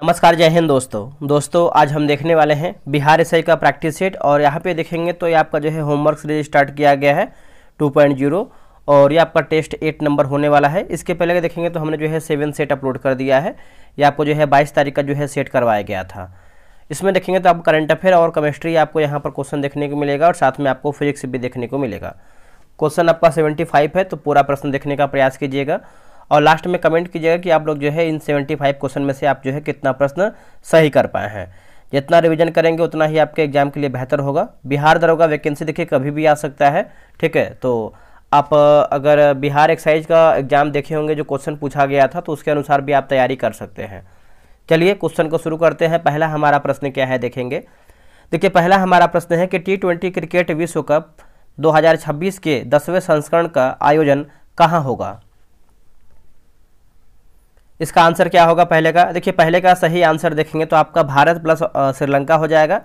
नमस्कार, जय हिंद दोस्तों आज हम देखने वाले हैं बिहार एसआई का प्रैक्टिस सेट। और यहाँ पे देखेंगे तो ये आपका जो है होमवर्क सीरीज स्टार्ट किया गया है 2.0 और ये आपका टेस्ट 8 नंबर होने वाला है। इसके पहले देखेंगे तो हमने जो है 7 सेट अपलोड कर दिया है। ये आपको जो है 22 तारीख का जो है सेट करवाया गया था। इसमें देखेंगे तो आपको करंट अफेयर और केमिस्ट्री आपको यहाँ पर क्वेश्चन देखने को मिलेगा और साथ में आपको फिजिक्स भी देखने को मिलेगा। क्वेश्चन आपका 75 है तो पूरा प्रश्न देखने का प्रयास कीजिएगा और लास्ट में कमेंट कीजिएगा कि आप लोग जो है इन 75 क्वेश्चन में से आप जो है कितना प्रश्न सही कर पाए हैं। जितना रिवीजन करेंगे उतना ही आपके एग्जाम के लिए बेहतर होगा। बिहार दरोगा वैकेंसी देखिए कभी भी आ सकता है, ठीक है। तो आप अगर बिहार एक्साइज का एग्जाम देखे होंगे जो क्वेश्चन पूछा गया था तो उसके अनुसार भी आप तैयारी कर सकते हैं। चलिए क्वेश्चन को शुरू करते हैं। पहला हमारा प्रश्न क्या है देखेंगे। देखिए पहला हमारा प्रश्न है कि T20 क्रिकेट विश्व कप 2026 के 10वें संस्करण का आयोजन कहाँ होगा। इसका आंसर क्या होगा पहले का। देखिए पहले का सही आंसर देखेंगे तो आपका भारत प्लस श्रीलंका हो जाएगा।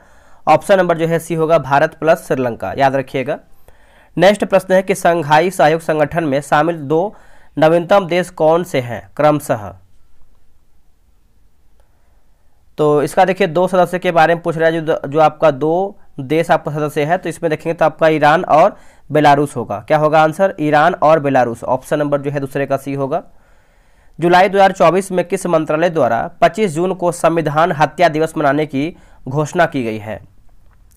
ऑप्शन नंबर जो है सी होगा, भारत प्लस श्रीलंका, याद रखिएगा। नेक्स्ट प्रश्न है कि संघाई सहयोग संगठन में शामिल 2 नवीनतम देश कौन से हैं क्रमशः। तो इसका देखिए 2 सदस्य के बारे में पूछ रहा है जो आपका 2 देश आपका सदस्य है। तो इसमें देखेंगे तो आपका ईरान और बेलारूस होगा। क्या होगा आंसर, ईरान और बेलारूस। ऑप्शन नंबर जो है दूसरे का सी होगा। जुलाई 2024 में किस मंत्रालय द्वारा 25 जून को संविधान हत्या दिवस मनाने की घोषणा की गई है।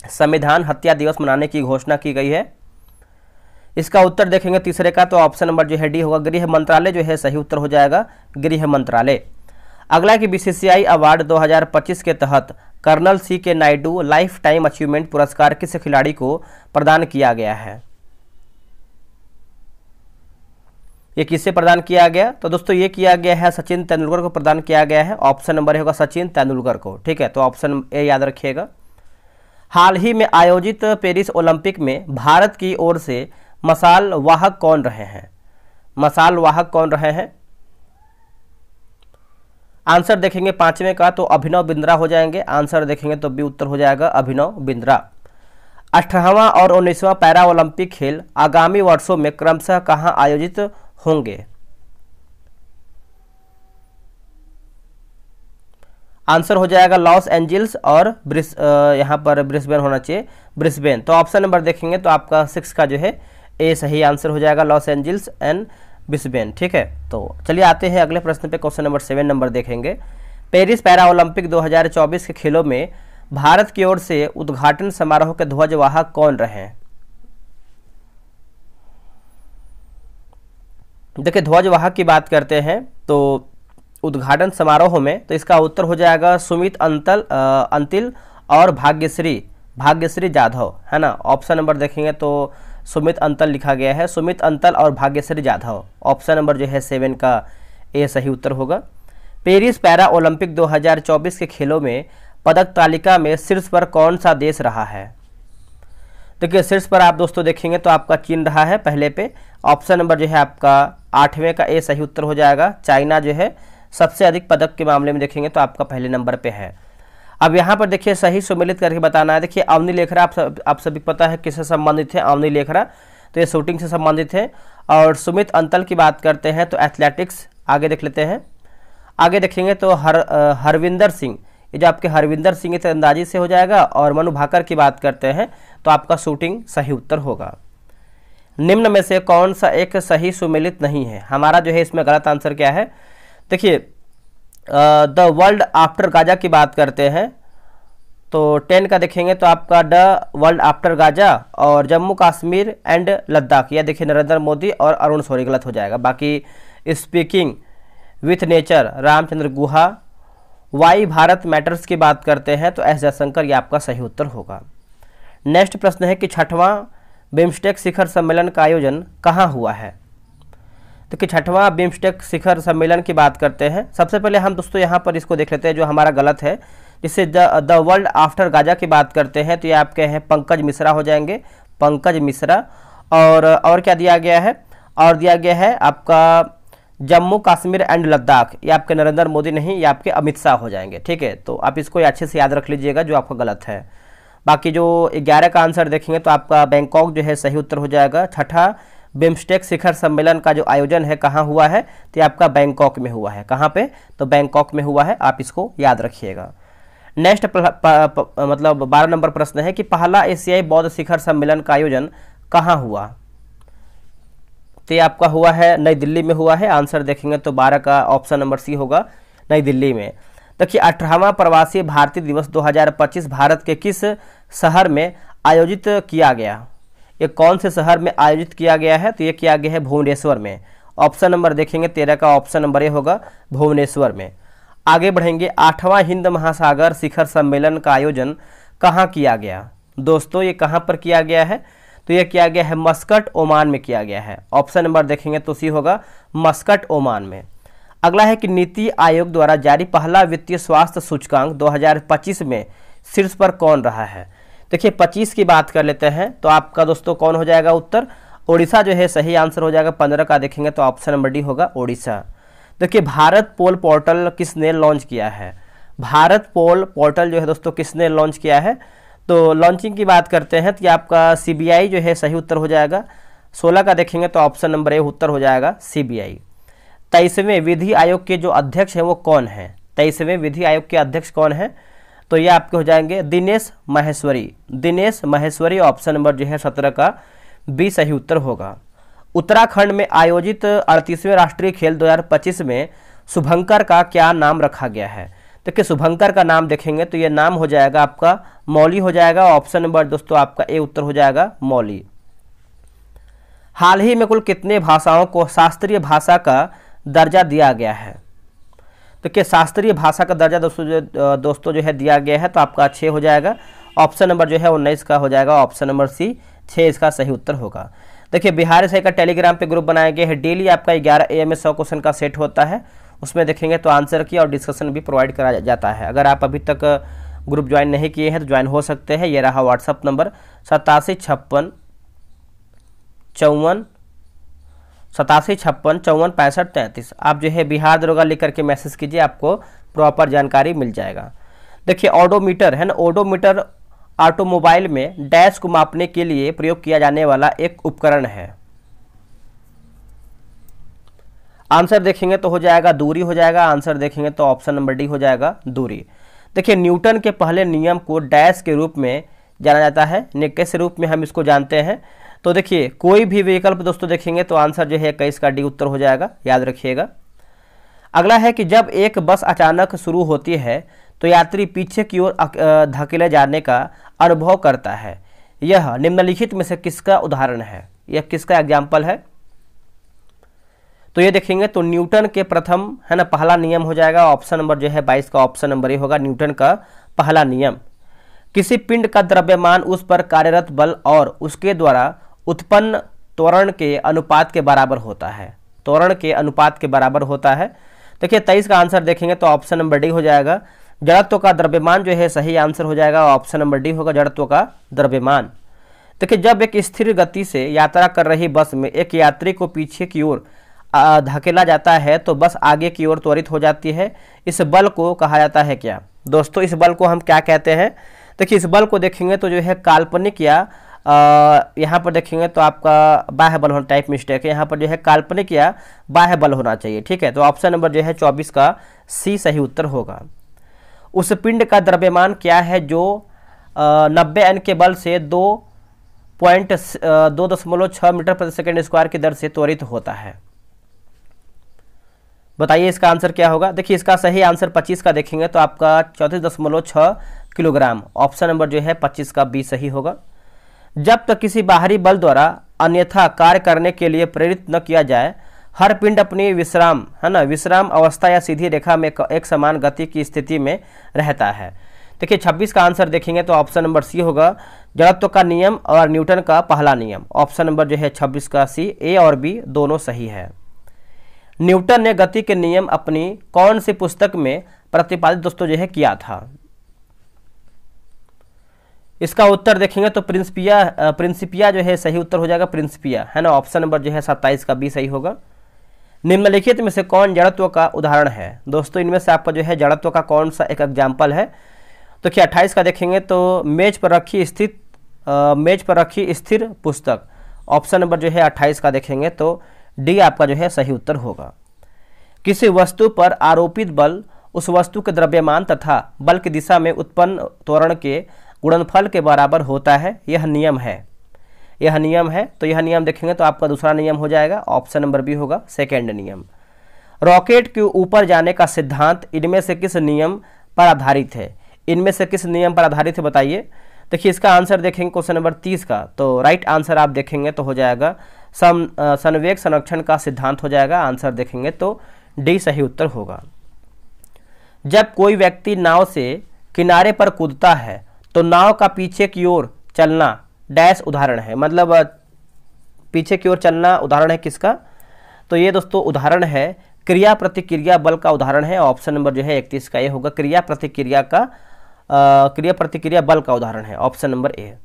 संविधान हत्या दिवस मनाने की घोषणा की गई है। इसका उत्तर देखेंगे तीसरे का तो ऑप्शन नंबर जो है डी होगा, गृह मंत्रालय जो है सही उत्तर हो जाएगा, गृह मंत्रालय। अगला कि बीसीसीआई अवार्ड 2025 के तहत कर्नल सी के नायडू लाइफ टाइम अचीवमेंट पुरस्कार किस खिलाड़ी को प्रदान किया गया है। ये किससे प्रदान किया गया, तो दोस्तों ये किया गया है सचिन तेंदुलकर को प्रदान किया गया है। ऑप्शन नंबर होगा सचिन तेंदुलकर को, ठीक है। तो ऑप्शन ए याद रखिएगा। हाल ही में आयोजित पेरिस ओलंपिक में भारत की ओर से मशाल वाहक कौन रहे हैं। मशाल वाहक कौन रहे हैं। आंसर देखेंगे 5वें का तो अभिनव बिंद्रा हो जाएंगे। आंसर देखेंगे तो बी उत्तर हो जाएगा, अभिनव बिंद्रा। 18वां और 19वां पैरा ओलंपिक खेल आगामी वर्षों में क्रमशः कहां आयोजित होंगे। आंसर हो जाएगा लॉस एंजल्स और यहां पर ब्रिस्बेन होना चाहिए, ब्रिस्बेन। तो ऑप्शन नंबर देखेंगे तो आपका 6 का जो है ए सही आंसर हो जाएगा, लॉस एंजल्स एंड ब्रिस्बेन, ठीक है। तो चलिए आते हैं अगले प्रश्न पे। क्वेश्चन नंबर 7 नंबर देखेंगे। पेरिस पैरा ओलंपिक 2024 के खेलों में भारत की ओर से उद्घाटन समारोह के ध्वजवाहक कौन रहे। देखिए ध्वजवाहक की बात करते हैं तो उद्घाटन समारोह में तो इसका उत्तर हो जाएगा सुमित अंतिल और भाग्यश्री जाधव, है ना। ऑप्शन नंबर देखेंगे तो सुमित अंतल लिखा गया है, सुमित अंतल और भाग्यश्री जाधव। ऑप्शन नंबर जो है 7 का ए सही उत्तर होगा। पेरिस पैरा ओलंपिक 2024 के खेलों में पदक तालिका में शीर्ष पर कौन सा देश रहा है। देखिए शीर्ष पर आप दोस्तों देखेंगे तो आपका चीन रहा है पहले पे। ऑप्शन नंबर जो है आपका 8वें का ए सही उत्तर हो जाएगा। चाइना जो है सबसे अधिक पदक के मामले में देखेंगे तो आपका पहले नंबर पे है। अब यहाँ पर देखिए सही सम्मिलित करके बताना है। देखिए अवनी लेखरा आप सभी को पता है किससे संबंधित है, अवनी लेखरा तो ये शूटिंग से संबंधित है। और सुमित अंतल की बात करते हैं तो एथलेटिक्स। आगे देख लेते हैं, आगे देखेंगे तो हरविंदर सिंह, ये जो आपके हरविंदर सिंह तीरंदाजी से हो जाएगा। और मनु भाकर की बात करते हैं तो आपका शूटिंग सही उत्तर होगा। निम्न में से कौन सा एक सही सुमेलित नहीं है। हमारा जो है इसमें गलत आंसर क्या है। देखिए द वर्ल्ड आफ्टर गाजा की बात करते हैं तो 10 का देखेंगे तो आपका द वर्ल्ड आफ्टर गाजा और जम्मू कश्मीर एंड लद्दाख, यह देखिए नरेंद्र मोदी और अरुण शौरी, गलत हो जाएगा। बाकी speaking with nature Ramachandra Guha, why Bharat matters की बात करते हैं तो एस जयशंकर, ये आपका सही उत्तर होगा। नेक्स्ट प्रश्न है कि 6वां बिम्स्टेक शिखर सम्मेलन का आयोजन कहाँ हुआ है। तो कि 6वां बिम्स्टेक शिखर सम्मेलन की बात करते हैं। सबसे पहले हम दोस्तों यहाँ पर इसको देख लेते हैं जो हमारा गलत है। जिससे द वर्ल्ड आफ्टर गाजा की बात करते हैं तो ये आपके हैं पंकज मिश्रा हो जाएंगे, पंकज मिश्रा। और क्या दिया गया है, और दिया गया है आपका जम्मू कश्मीर एंड लद्दाख, ये आपके नरेंद्र मोदी नहीं, ये आपके अमित शाह हो जाएंगे, ठीक है। तो आप इसको अच्छे से याद रख लीजिएगा जो आपका गलत है। बाकी जो 11 का आंसर देखेंगे तो आपका बैंकॉक जो है सही उत्तर हो जाएगा। 6ठा बिम्स्टेक शिखर सम्मेलन का जो आयोजन है कहाँ हुआ है, तो ये आपका बैंकॉक में हुआ है। कहाँ पे, तो बैंकॉक में हुआ है, आप इसको याद रखिएगा। नेक्स्ट मतलब 12 नंबर प्रश्न है कि पहला एशियाई बौद्ध शिखर सम्मेलन का आयोजन कहाँ हुआ, तो ये आपका हुआ है नई दिल्ली में हुआ है। आंसर देखेंगे तो 12 का ऑप्शन नंबर सी होगा, नई दिल्ली में। देखिए 18वां प्रवासी भारतीय दिवस 2025 भारत के किस शहर में आयोजित किया गया, ये कौन से शहर में आयोजित किया गया है, तो ये किया गया है भुवनेश्वर में। ऑप्शन नंबर देखेंगे 13 का ऑप्शन नंबर ए होगा, भुवनेश्वर में। आगे बढ़ेंगे, 8वां हिंद महासागर शिखर सम्मेलन का आयोजन कहाँ किया गया, दोस्तों ये कहाँ पर किया गया है, तो ये किया गया है मस्कट, ओमान में किया गया है। ऑप्शन नंबर देखेंगे तो सी होगा, मस्कट, ओमान में। अगला है कि नीति आयोग द्वारा जारी पहला वित्तीय स्वास्थ्य सूचकांक 2025 में शीर्ष पर कौन रहा है। देखिए 25 की बात कर लेते हैं तो आपका दोस्तों कौन हो जाएगा उत्तर, ओडिशा जो है सही आंसर हो जाएगा। 15 का देखेंगे तो ऑप्शन नंबर डी होगा, ओडिशा। देखिए भारत पोल पोर्टल किसने लॉन्च किया है, भारत पोल पोर्टल जो है दोस्तों किसने लॉन्च किया है, तो लॉन्चिंग की बात करते हैं तो आपका सीबीआई जो है सही उत्तर हो जाएगा। 16 का देखेंगे तो ऑप्शन नंबर ए उत्तर हो जाएगा, सीबीआई। 23वें विधि आयोग के जो अध्यक्ष हैं वो कौन है, 23वें विधि आयोग के अध्यक्ष कौन है, तो ये आपके हो जाएंगे दिनेश माहेश्वरी, दिनेश माहेश्वरी। ऑप्शन नंबर जो है 17 का बी सही उत्तर होगा। उत्तराखंड में आयोजित 38वें राष्ट्रीय खेल 2025 में शुभंकर का क्या नाम रखा गया है, देखिए शुभंकर का नाम देखेंगे तो ये नाम हो जाएगा आपका मौली हो जाएगा। ऑप्शन नंबर दोस्तों आपका ए उत्तर हो जाएगा, मौली। हाल ही में कुल कितने भाषाओं को शास्त्रीय भाषा का दर्जा दिया गया है, तो क्या शास्त्रीय भाषा का दर्जा दोस्तों जो है दिया गया है, तो आपका 6 हो जाएगा। ऑप्शन नंबर जो है 19 का हो जाएगा, ऑप्शन नंबर सी 6 इसका सही उत्तर होगा। देखिए बिहार सही का टेलीग्राम पे ग्रुप बनाया गया है, डेली आपका 11 AM में 100 क्वेश्चन का सेट होता है, उसमें देखेंगे तो आंसर की और डिस्कशन भी प्रोवाइड करा जाता है। अगर आप अभी तक ग्रुप ज्वाइन नहीं किए हैं तो ज्वाइन हो सकते हैं। ये रहा व्हाट्सअप नंबर 8756546533। आप जो है बिहार दरोगा लिख करके मैसेज कीजिए, आपको प्रॉपर जानकारी मिल जाएगा। देखिए ओडोमीटर है ना, ओडोमीटर ऑटोमोबाइल में डैश को मापने के लिए प्रयोग किया जाने वाला एक उपकरण है। आंसर देखेंगे तो हो जाएगा दूरी हो जाएगा, आंसर देखेंगे तो ऑप्शन नंबर डी हो जाएगा, दूरी। देखिए न्यूटन के पहले नियम को डैश के रूप में जाना जाता है, कैसे रूप में हम इसको जानते हैं, तो देखिए कोई भी विकल्प दोस्तों देखेंगे तो आंसर जो है 21 का डी उत्तर हो जाएगा, याद रखिएगा। अगला है कि जब एक बस अचानक शुरू होती है तो यात्री पीछे की ओर धकेले जाने का अनुभव करता है, यह निम्नलिखित में से किसका उदाहरण है, यह किसका एग्जाम्पल है, तो ये देखेंगे तो न्यूटन के प्रथम है ना पहला नियम हो जाएगा। ऑप्शन नंबर जो है 22 का ऑप्शन नंबर ये होगा, न्यूटन का पहला नियम। किसी पिंड का द्रव्यमान उस पर कार्यरत बल और उसके द्वारा उत्पन्न त्वरण के अनुपात के बराबर होता है, त्वरण के अनुपात के बराबर होता है। देखिए 23 का आंसर देखेंगे तो ऑप्शन नंबर डी हो जाएगा, जड़त्व का द्रव्यमान जो है सही आंसर हो जाएगा, ऑप्शन नंबर डी होगा, जड़त्व का द्रव्यमान। देखिए जब एक स्थिर गति से यात्रा कर रही बस में एक यात्री को पीछे की ओर धकेला जाता है तो बस आगे की ओर त्वरित हो जाती है, इस बल को कहा जाता है क्या, दोस्तों इस बल को हम क्या कहते हैं। देखिए इस बल को देखेंगे तो जो है काल्पनिक या यहाँ पर देखेंगे तो आपका बाह्य बल होना, टाइप मिस्टेक है, यहाँ पर जो है काल्पनिक या बाह्य बल होना चाहिए, ठीक है। तो ऑप्शन नंबर जो है 24 का सी सही उत्तर होगा। उस पिंड का द्रव्यमान क्या है जो 90 N के बल से 2.6 मीटर प्रति सेकेंड स्क्वायर की दर से त्वरित होता है, बताइए इसका आंसर क्या होगा। देखिए इसका सही आंसर 25 का देखेंगे तो आपका 34.6 किलोग्राम, ऑप्शन नंबर जो है 25 का बी सही होगा। जब तक किसी बाहरी बल द्वारा अन्यथा कार्य करने के लिए प्रेरित न किया जाए, हर पिंड अपनी विश्राम है ना विश्राम अवस्था या सीधी रेखा में एक समान गति की स्थिति में रहता है। देखिए 26 का आंसर देखेंगे तो ऑप्शन नंबर सी होगा, जड़त्व का नियम और न्यूटन का पहला नियम। ऑप्शन नंबर जो है 26 का सी, ए और बी दोनों सही है। न्यूटन ने गति के नियम अपनी कौन सी पुस्तक में प्रतिपादित दोस्तों जो है किया था, इसका उत्तर देखेंगे तो प्रिंसिपिया जो है सही उत्तर हो जाएगा, प्रिंसिपिया है ना, ऑप्शन नंबर जो है 27 का बी सही होगा। निम्नलिखित में से कौन जड़त्व का उदाहरण है, दोस्तों इनमें से आपका जो है जड़त्व का कौन सा एक एग्जाम्पल है, तो क्या 28 का देखेंगे तो मेज पर रखी स्थिर पुस्तक, ऑप्शन नंबर जो है 28 का देखेंगे तो डी आपका जो है सही उत्तर होगा। किसी वस्तु पर आरोपित बल उस वस्तु के द्रव्यमान तथा बल की दिशा में उत्पन्न त्वरण के गुणनफल के बराबर होता है, यह नियम है। यह नियम है, तो यह नियम देखेंगे तो आपका दूसरा नियम हो जाएगा, ऑप्शन नंबर बी होगा, सेकेंड नियम। रॉकेट के ऊपर जाने का सिद्धांत इनमें से किस नियम पर आधारित है? इनमें से किस नियम पर आधारित है बताइए। देखिए इसका आंसर देखेंगे क्वेश्चन नंबर 30 का, तो राइट आंसर आप देखेंगे तो हो जाएगा संवेग संरक्षण का सिद्धांत हो जाएगा। आंसर देखेंगे तो डी सही उत्तर होगा। जब कोई व्यक्ति नाव से किनारे पर कूदता है तो नाव का पीछे की ओर चलना डैश उदाहरण है, मतलब पीछे की ओर चलना उदाहरण है किसका? तो ये दोस्तों उदाहरण है क्रिया प्रतिक्रिया बल का उदाहरण है। ऑप्शन नंबर जो है 31 का ये होगा, क्रिया प्रतिक्रिया बल का उदाहरण है, ऑप्शन नंबर ए।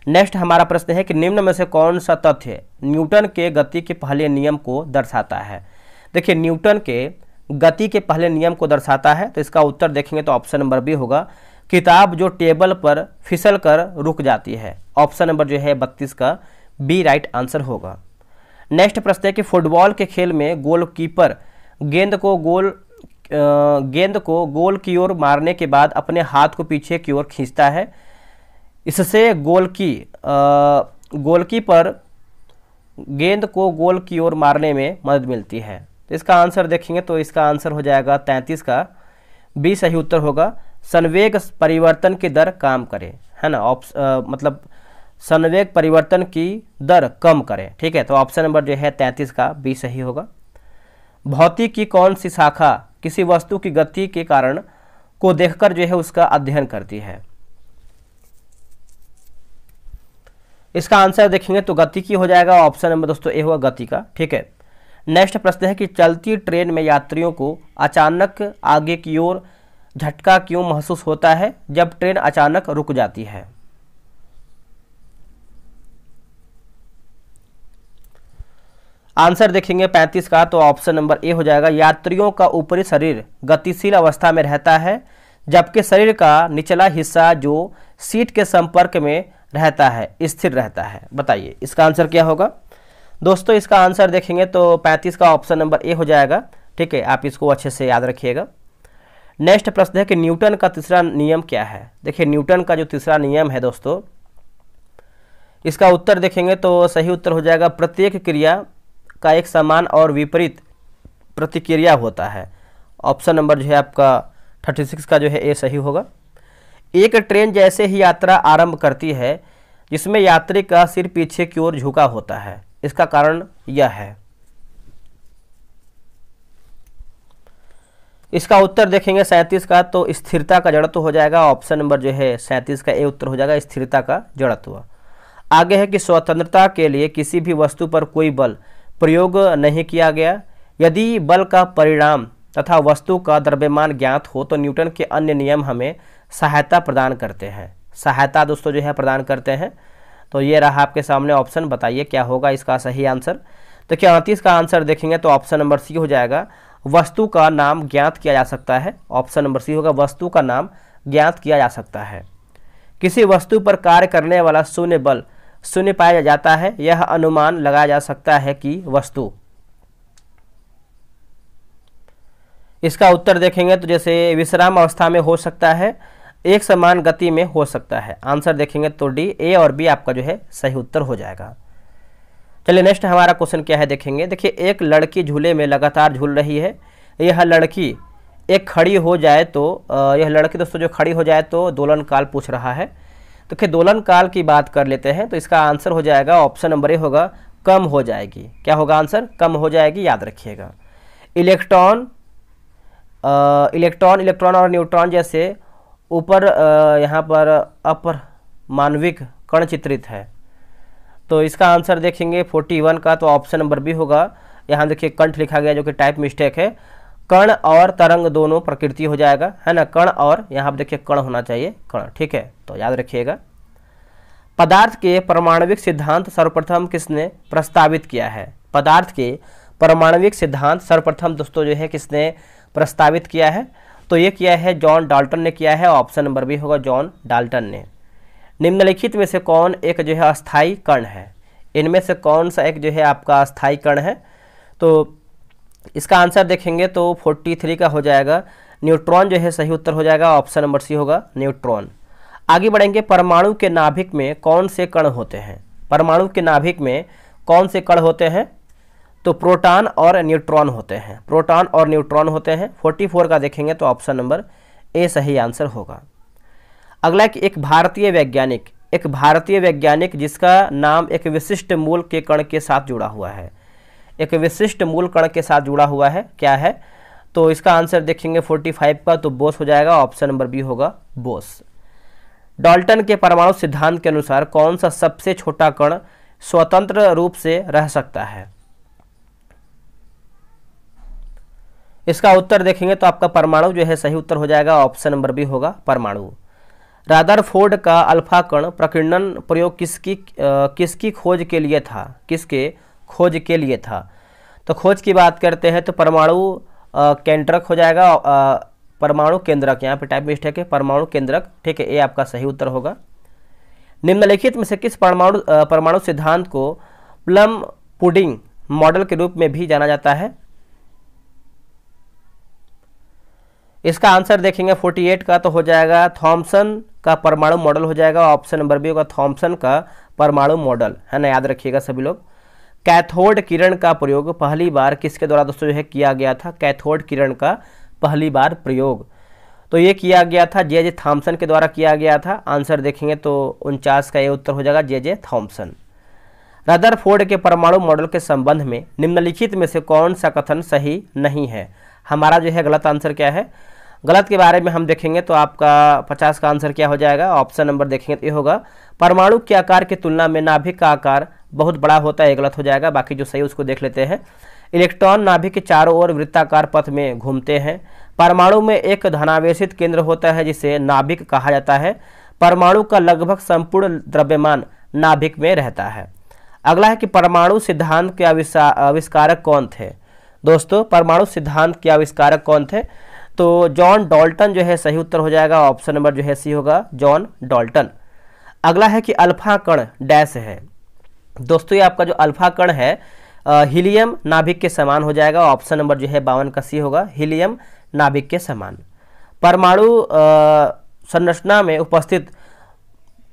नेक्स्ट हमारा प्रश्न है कि निम्न में से कौन सा तथ्य न्यूटन के गति के पहले नियम को दर्शाता है? देखिए न्यूटन के गति के पहले नियम को दर्शाता है, तो इसका उत्तर देखेंगे तो ऑप्शन नंबर बी होगा, किताब जो टेबल पर फिसल कर रुक जाती है। ऑप्शन नंबर जो है 32 का बी राइट आंसर होगा। नेक्स्ट प्रश्न है कि फुटबॉल के खेल में गोलकीपर गेंद को गोल की ओर मारने के बाद अपने हाथ को पीछे की ओर खींचता है, इससे गोलकीपर गेंद को गोल की ओर मारने में मदद मिलती है। तो इसका आंसर देखेंगे तो इसका आंसर हो जाएगा 33 का बी सही उत्तर होगा, संवेग परिवर्तन की दर कम करे, है ना, मतलब संवेग परिवर्तन की दर कम करे, ठीक है। तो ऑप्शन नंबर जो है 33 का बी सही होगा। भौतिक की कौन सी शाखा किसी वस्तु की गति के कारण को देखकर जो है उसका अध्ययन करती है? इसका आंसर देखेंगे तो गति की हो जाएगा, ऑप्शन नंबर दोस्तों ए होगा गति का, ठीक है। नेक्स्ट प्रश्न है कि चलती ट्रेन में यात्रियों को अचानक आगे की ओर झटका क्यों महसूस होता है जब ट्रेन अचानक रुक जाती है? आंसर देखेंगे 35 का, तो ऑप्शन नंबर ए हो जाएगा, यात्रियों का ऊपरी शरीर गतिशील अवस्था में रहता है जबकि शरीर का निचला हिस्सा जो सीट के संपर्क में रहता है स्थिर रहता है। बताइए इसका आंसर क्या होगा दोस्तों? इसका आंसर देखेंगे तो 35 का ऑप्शन नंबर ए हो जाएगा, ठीक है, आप इसको अच्छे से याद रखिएगा। नेक्स्ट प्रश्न है कि न्यूटन का तीसरा नियम क्या है? देखिए न्यूटन का जो तीसरा नियम है दोस्तों, इसका उत्तर देखेंगे तो सही उत्तर हो जाएगा, प्रत्येक क्रिया का एक समान और विपरीत प्रतिक्रिया होता है। ऑप्शन नंबर जो है आपका 36 का जो है ए सही होगा। एक ट्रेन जैसे ही यात्रा आरंभ करती है जिसमें यात्री का सिर पीछे की ओर झुका होता है, इसका कारण यह है। इसका उत्तर देखेंगे 37 का, तो स्थिरता का जड़त्व हो जाएगा। ऑप्शन नंबर जो है 37 का ए उत्तर हो जाएगा, स्थिरता का जड़त्व। आगे है कि स्वतंत्रता के लिए किसी भी वस्तु पर कोई बल प्रयोग नहीं किया गया। यदि बल का परिणाम तथा वस्तु का द्रव्यमान ज्ञात हो तो न्यूटन के अन्य नियम हमें सहायता प्रदान करते हैं। सहायता दोस्तों जो है प्रदान करते हैं। तो ये रहा आपके सामने ऑप्शन, बताइए क्या होगा इसका सही आंसर? तो क्या 38 का आंसर देखेंगे तो ऑप्शन नंबर सी हो जाएगा, वस्तु का नाम ज्ञात किया जा सकता है। ऑप्शन नंबर सी होगा, वस्तु का नाम ज्ञात किया जा सकता है। किसी वस्तु पर कार्य करने वाला शून्य बल शून्य पाया जाता है, यह अनुमान लगाया जा सकता है कि वस्तु। इसका उत्तर देखेंगे तो जैसे विश्राम अवस्था में हो सकता है, एक समान गति में हो सकता है। आंसर देखेंगे तो डी, ए और बी आपका जो है सही उत्तर हो जाएगा। चलिए नेक्स्ट हमारा क्वेश्चन क्या है देखेंगे। देखिए एक लड़की झूले में लगातार झूल रही है। यह लड़की खड़ी हो जाए तो यह लड़की दोस्तों जो खड़ी हो जाए तो दोलन काल पूछ रहा है। तो क्या दोलन काल की बात कर लेते हैं, तो इसका आंसर हो जाएगा ऑप्शन नंबर ए होगा, कम हो जाएगी। क्या होगा आंसर? कम हो जाएगी, याद रखिएगा। इलेक्ट्रॉन और न्यूट्रॉन जैसे ऊपर यहाँ पर अपर मानविक कण चित्रित है। तो इसका आंसर देखेंगे 41 का, तो ऑप्शन नंबर बी होगा। यहाँ देखिए कंठ लिखा गया जो कि टाइप मिस्टेक है। कण और तरंग दोनों प्रकृति हो जाएगा, है ना, कण और यहाँ पर देखिए कण होना चाहिए, कण, ठीक है, तो याद रखिएगा। पदार्थ के परमाणविक सिद्धांत सर्वप्रथम किसने प्रस्तावित किया है? पदार्थ के परमाणविक सिद्धांत सर्वप्रथम दोस्तों जो है किसने प्रस्तावित किया है? तो ये किया है जॉन डाल्टन ने किया है। ऑप्शन नंबर बी होगा, जॉन डाल्टन ने। निम्नलिखित में से कौन एक जो है अस्थायी कण है? इनमें से कौन सा एक जो है आपका स्थायी कण है? तो इसका आंसर देखेंगे तो 43 का हो जाएगा न्यूट्रॉन जो है सही उत्तर हो जाएगा, ऑप्शन नंबर सी होगा न्यूट्रॉन। आगे बढ़ेंगे, परमाणु के नाभिक में कौन से कण होते हैं? परमाणु के नाभिक में कौन से कण होते हैं? तो प्रोटॉन और न्यूट्रॉन होते हैं, प्रोटॉन और न्यूट्रॉन होते हैं। 44 का देखेंगे तो ऑप्शन नंबर ए सही आंसर होगा। अगला कि एक भारतीय वैज्ञानिक जिसका नाम एक विशिष्ट मूल के कण के साथ जुड़ा हुआ है, एक विशिष्ट मूल कण के साथ जुड़ा हुआ है, क्या है? तो इसका आंसर देखेंगे 45 का, तो बोस हो जाएगा, ऑप्शन नंबर बी होगा बोस। डाल्टन के परमाणु सिद्धांत के अनुसार कौन सा सबसे छोटा कण स्वतंत्र रूप से रह सकता है? इसका उत्तर देखेंगे तो आपका परमाणु जो है सही उत्तर हो जाएगा, ऑप्शन नंबर बी होगा परमाणु। रादरफोर्ड का अल्फा कण प्रकीर्णन प्रयोग किसकी खोज के लिए था? किसके खोज के लिए था? तो खोज की बात करते हैं तो परमाणु केंद्रक हो जाएगा, परमाणु केंद्रक, यहाँ पे टाइप मिस्टेक है, परमाणु केंद्रक, ठीक है, ये आपका सही उत्तर होगा। निम्नलिखित में से किस परमाणु सिद्धांत को प्लम पुडिंग मॉडल के रूप में भी जाना जाता है? इसका आंसर देखेंगे 48 का, तो हो जाएगा थॉमसन का परमाणु मॉडल हो जाएगा, ऑप्शन नंबर बी होगा थॉमसन का परमाणु मॉडल, है ना, याद रखिएगा सभी लोग। कैथोड किरण का प्रयोग पहली बार किसके द्वारा दोस्तों जो है किया गया था? कैथोड किरण का पहली बार प्रयोग तो ये किया गया था जे थॉमसन के द्वारा किया गया था। आंसर देखेंगे तो 49 का ये उत्तर हो जाएगा जे थॉमसन। रदरफोर्ड के परमाणु मॉडल के संबंध में निम्नलिखित में से कौन सा कथन सही नहीं है? हमारा जो है गलत आंसर क्या है? गलत के बारे में हम देखेंगे तो आपका 50 का आंसर क्या हो जाएगा? ऑप्शन नंबर देखेंगे तो ये होगा परमाणु के आकार की तुलना में नाभिक का आकार बहुत बड़ा होता है, ये गलत हो जाएगा। बाकी जो सही उसको देख लेते हैं। इलेक्ट्रॉन नाभिक के चारों ओर वृत्ताकार पथ में घूमते हैं। परमाणु में एक धनावेशित केंद्र होता है जिसे नाभिक कहा जाता है। परमाणु का लगभग संपूर्ण द्रव्यमान नाभिक में रहता है। अगला है कि परमाणु सिद्धांत के आविष्कारक कौन थे? दोस्तों परमाणु सिद्धांत के आविष्कारक कौन थे? तो जॉन डाल्टन जो है सही उत्तर हो जाएगा, ऑप्शन नंबर जो है सी होगा जॉन डाल्टन। अगला है कि अल्फा कण डैश है। दोस्तों ये आपका जो अल्फा कण है हीलियम नाभिक के समान हो जाएगा, ऑप्शन नंबर जो है 52 का सी होगा, हीलियम नाभिक के समान। परमाणु संरचना में उपस्थित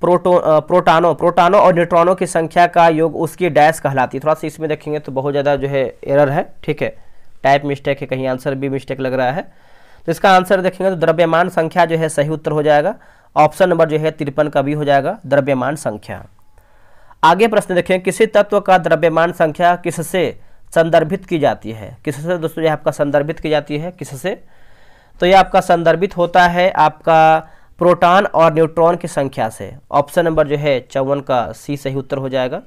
प्रोटॉनों और न्यूट्रॉनों की संख्या का योग उसकी डैश कहलाती है। थोड़ा सा इसमें देखेंगे तो बहुत ज़्यादा जो है एरर है, ठीक है, टाइप मिस्टेक है, कहीं आंसर भी मिस्टेक लग रहा है। तो इसका आंसर देखेंगे तो द्रव्यमान संख्या जो है सही उत्तर हो जाएगा, ऑप्शन नंबर जो है 53 का भी हो जाएगा, द्रव्यमान संख्या। आगे प्रश्न देखें, किसी तत्व का द्रव्यमान संख्या किससे संदर्भित की जाती है? किससे दोस्तों ये आपका संदर्भित की जाती है, किससे? तो ये आपका संदर्भित होता है आपका प्रोटॉन और न्यूट्रॉन की संख्या से। ऑप्शन नंबर जो है 54 का सी सही उत्तर हो जाएगा।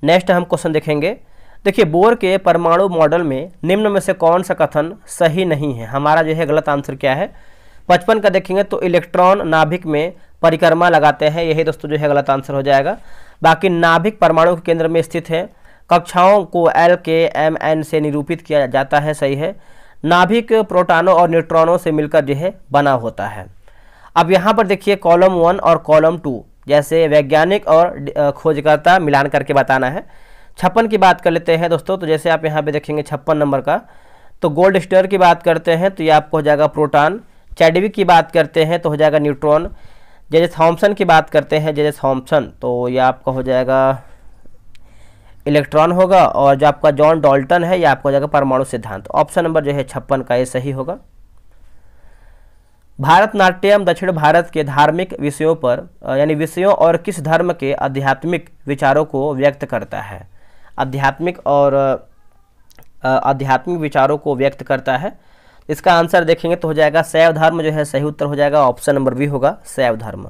नेक्स्ट हम क्वेश्चन देखेंगे। देखिए बोर के परमाणु मॉडल में निम्न में से कौन सा कथन सही नहीं है? हमारा जो है गलत आंसर क्या है? 55 का देखेंगे तो इलेक्ट्रॉन नाभिक में परिक्रमा लगाते हैं, यही दोस्तों जो है गलत आंसर हो जाएगा। बाकी नाभिक परमाणु के केंद्र में स्थित है। कक्षाओं को L के M N से निरूपित किया जाता है, सही है। नाभिक प्रोटॉनों और न्यूट्रॉनों से मिलकर जो है बना होता है। अब यहाँ पर देखिए कॉलम 1 और कॉलम 2 जैसे वैज्ञानिक और खोजकर्ता मिलान करके बताना है। 56 की बात कर लेते हैं दोस्तों, तो जैसे आप यहाँ पे देखेंगे 56 नंबर का, तो गोल्ड स्टर की बात करते हैं तो ये आपको हो जाएगा प्रोटॉन। चैडविक की बात करते हैं तो हो जाएगा न्यूट्रॉन। जे थॉमसन की बात करते हैं जे थॉमसन, तो ये आपका हो जाएगा इलेक्ट्रॉन होगा। और जो आपका जॉन डाल्टन है ये आपका हो जाएगा परमाणु सिद्धांत। ऑप्शन नंबर जो है 56 का ये सही होगा। भारतनाट्यम दक्षिण भारत के धार्मिक विषयों पर यानी विषयों और किस धर्म के आध्यात्मिक विचारों को व्यक्त करता है? आध्यात्मिक विचारों को व्यक्त करता है। इसका आंसर देखेंगे तो हो जाएगा शैव धर्म जो है सही उत्तर हो जाएगा, ऑप्शन नंबर बी होगा शैव धर्म।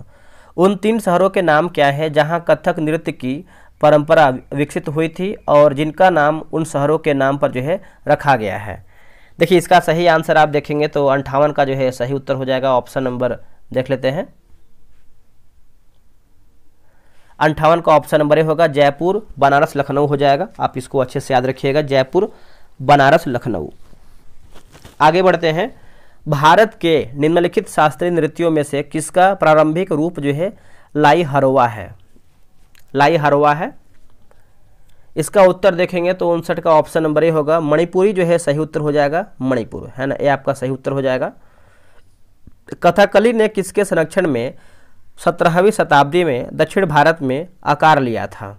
उन 3 शहरों के नाम क्या है जहां कथक नृत्य की परंपरा विकसित हुई थी और जिनका नाम उन शहरों के नाम पर जो है रखा गया है? देखिए इसका सही आंसर आप देखेंगे तो 58 का जो है सही उत्तर हो जाएगा, ऑप्शन नंबर देख लेते हैं 58 का ऑप्शन नंबर होगा जयपुर बनारस लखनऊ हो जाएगा। आप इसको अच्छे से याद रखिएगा, जयपुर बनारस लखनऊ। आगे बढ़ते हैं। भारत के निम्नलिखित शास्त्रीय नृत्यों में से किसका प्रारंभिक रूप जो है लाई हरवा है? लाई हरवा है। इसका उत्तर देखेंगे तो 59 का ऑप्शन नंबर ए होगा, मणिपुरी जो है सही उत्तर हो जाएगा, मणिपुर है ना, ये आपका सही उत्तर हो जाएगा। कथकली ने किसके संरक्षण में 17वीं शताब्दी में दक्षिण भारत में आकार लिया था?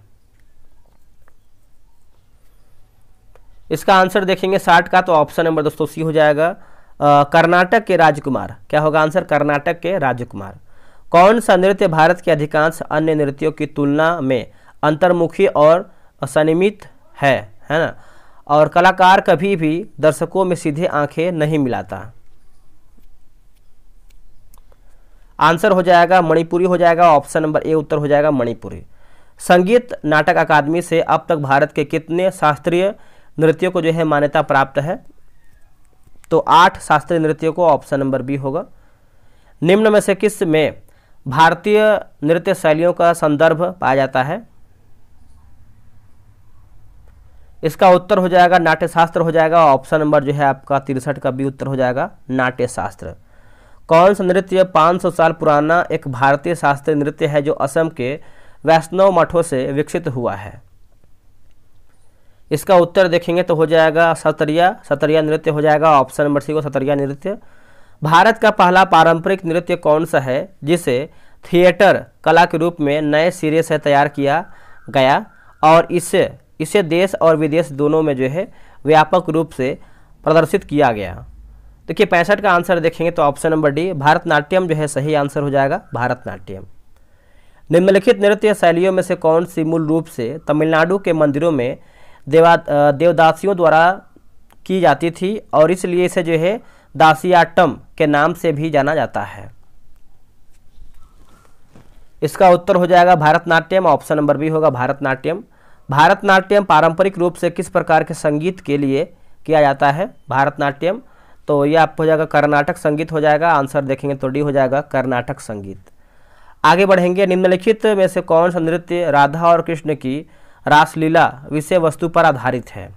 इसका आंसर देखेंगे 60 का तो ऑप्शन नंबर दोस्तों सी हो जाएगा, कर्नाटक के राजकुमार। क्या होगा आंसर? कर्नाटक के राजकुमार। कौन सा नृत्य भारत के अधिकांश अन्य नृत्यों की तुलना में अंतर्मुखी और असनियमित है ना, और कलाकार कभी भी दर्शकों में सीधे आंखें नहीं मिलाता? आंसर हो जाएगा मणिपुरी हो जाएगा, ऑप्शन नंबर ए उत्तर हो जाएगा मणिपुरी। संगीत नाटक अकादमी से अब तक भारत के कितने शास्त्रीय नृत्यों को जो है मान्यता प्राप्त है? तो 8 शास्त्रीय नृत्यों को, ऑप्शन नंबर बी होगा। निम्न में से किस में भारतीय नृत्य शैलियों का संदर्भ पाया जाता है? इसका उत्तर हो जाएगा नाट्य शास्त्र हो जाएगा, ऑप्शन नंबर जो है आपका 63 का बी उत्तर हो जाएगा, नाट्य शास्त्र। कौन सा नृत्य 500 साल पुराना एक भारतीय शास्त्रीय नृत्य है जो असम के वैष्णव मठों से विकसित हुआ है? इसका उत्तर देखेंगे तो हो जाएगा सतरिया नृत्य हो जाएगा, ऑप्शन नंबर सी को सतरिया नृत्य। भारत का पहला पारंपरिक नृत्य कौन सा है जिसे थिएटर कला के रूप में नए सिरे से तैयार किया गया और इसे देश और विदेश दोनों में जो है व्यापक रूप से प्रदर्शित किया गया? देखिए 65 का आंसर देखेंगे तो ऑप्शन नंबर डी भारतनाट्यम जो है सही आंसर हो जाएगा, भारतनाट्यम। निम्नलिखित नृत्य शैलियों में से कौन सी मूल रूप से तमिलनाडु के मंदिरों में देवदासियों द्वारा की जाती थी और इसलिए इसे जो है दासियाट्टम के नाम से भी जाना जाता है? इसका उत्तर हो जाएगा भारतनाट्यम, ऑप्शन नंबर बी होगा भारतनाट्यम। भारतनाट्यम पारंपरिक रूप से किस प्रकार के संगीत के लिए किया जाता है? भारतनाट्यम तो यह आपको हो जाएगा कर्नाटक संगीत हो जाएगा, आंसर देखेंगे तो डी हो जाएगा कर्नाटक संगीत। आगे बढ़ेंगे, निम्नलिखित में से कौन सा नृत्य राधा और कृष्ण की रासलीला विषय वस्तु पर आधारित है?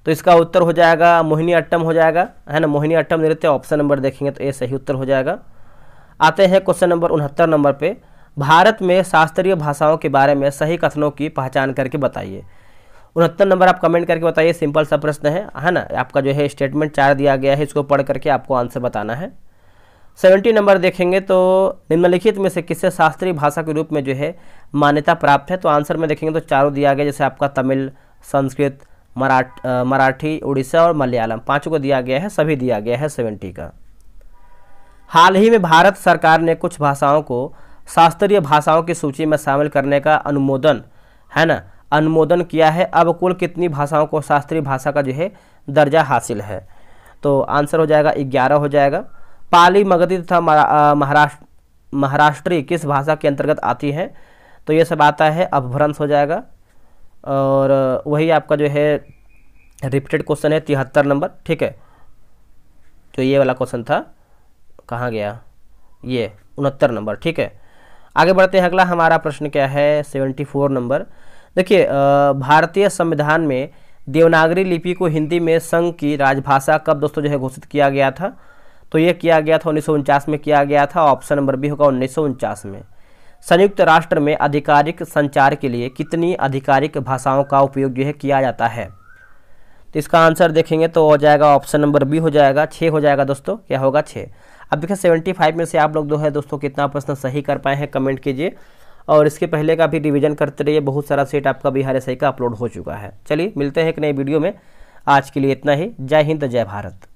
तो इसका उत्तर हो जाएगा मोहिनी अट्टम हो जाएगा, है ना, मोहिनी अट्टम नृत्य, ऑप्शन नंबर देखेंगे तो ये सही उत्तर हो जाएगा। आते हैं क्वेश्चन नंबर 69 नंबर पे, भारत में शास्त्रीय भाषाओं के बारे में सही कथनों की पहचान करके बताइए। 69 नंबर आप कमेंट करके बताइए, सिंपल सा प्रश्न है ना, आपका जो है स्टेटमेंट 4 दिया गया है, इसको पढ़ करके आपको आंसर बताना है। 70 नंबर देखेंगे तो निम्नलिखित में से किससे शास्त्रीय भाषा के रूप में जो है मान्यता प्राप्त है? तो आंसर में देखेंगे तो चारों दिया गया, जैसे आपका तमिल, संस्कृत, मराठी, उड़ीसा और मलयालम, 5 को दिया गया है, सभी दिया गया है 70 का। हाल ही में भारत सरकार ने कुछ भाषाओं को शास्त्रीय भाषाओं की सूची में शामिल करने का अनुमोदन किया है। अब कुल कितनी भाषाओं को शास्त्रीय भाषा का जो है दर्जा हासिल है? तो आंसर हो जाएगा 11 हो जाएगा। पाली, मगधी तथा महाराष्ट्री किस भाषा के अंतर्गत आती है? तो ये सब आता है अपभ्रंश हो जाएगा, और वही आपका जो है रिपीटेड क्वेश्चन है 73 नंबर, ठीक है। तो ये वाला क्वेश्चन था, कहाँ गया ये 69 नंबर, ठीक है। आगे बढ़ते हैं, अगला हमारा प्रश्न क्या है 74 नंबर। देखिए भारतीय संविधान में देवनागरी लिपि को हिंदी में संघ की राजभाषा कब दोस्तों जो है घोषित किया गया था? तो ये किया गया था 1949 में किया गया था, ऑप्शन नंबर बी होगा 1949 में। संयुक्त राष्ट्र में आधिकारिक संचार के लिए कितनी आधिकारिक भाषाओं का उपयोग जो है किया जाता है? तो इसका आंसर देखेंगे तो हो जाएगा ऑप्शन नंबर बी हो जाएगा, 6 हो जाएगा दोस्तों, क्या होगा 6। अब देखिए 75 में से आप लोग जो है दोस्तों कितना प्रश्न सही कर पाए हैं कमेंट कीजिए, और इसके पहले का भी रिवीजन करते रहिए, बहुत सारा सेट आपका बिहार एसआई का अपलोड हो चुका है। चलिए मिलते हैं एक नई वीडियो में, आज के लिए इतना ही। जय हिंद, जय भारत।